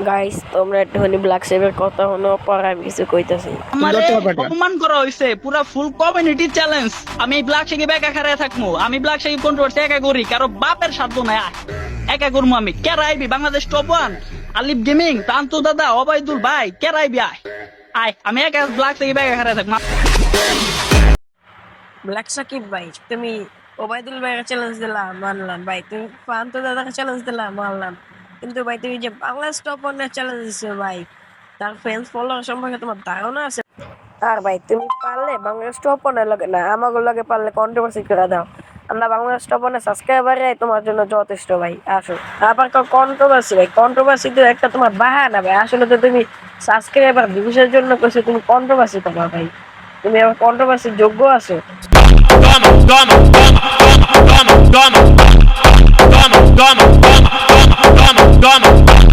Guys তোমরা একটুখানি black সেভের কথা হলো পর আমি কিছু কইতাছি। আমারে অপমান করা হইছে পুরা ফুল কমিউনিটি চ্যালেঞ্জ। আমি ব্ল্যাক শেখে একা খারায় থাকবো। আমি ব্ল্যাক শেখে কন্ট্রোভার্সি একা করি, কারো বাপের সাধ্য নাই। একা করবো আমি। কেরা আইবি বাংলাদেশ টপ ওয়ান, আলিফ গেমিং, তান্তু দাদা, অবাইদুল ভাই, কেরা আইবি? আয় আমি একা ব্ল্যাক শেখে একা খারায় থাকবো। ব্ল্যাক সাকিব ভাই তুমি ওবায়দুল ভাইয়ের চ্যালেঞ্জ দিলা মানলাম ভাই, তুমি ফান্তু দাদাকে চ্যালেঞ্জ দিলা মানলাম, কিন্তু ভাই তুমি যে বাংলাদেশ টপ ওয়ানের চ্যালেঞ্জ দিছো ভাই, তার ফ্যান্স ফলোয়ার সম্পর্কে তোমার ধারণা আছে? আর ভাই তুমি পারলে বাংলাদেশ টপ ওয়ানের লগে না আমাদের লগে পারলে কন্ট্রোভার্সি করে দাও। আমরা বাংলাদেশ টপ ওয়ানের সাবস্ক্রাইবারে তোমার জন্য যথেষ্ট ভাই। আসো আবার কন্ট্রোভার্সি ভাই, কন্ট্রোভার্সি তো একটা তোমার বাহানা ভাই। আসলে তো তুমি সাবস্ক্রাইবার ভিউজের জন্য কইছো, তুমি কন্ট্রোভার্সি করবা ভাই। তুমি আবার কন্ট্রোভার্সির যোগ্য আছো? Toma.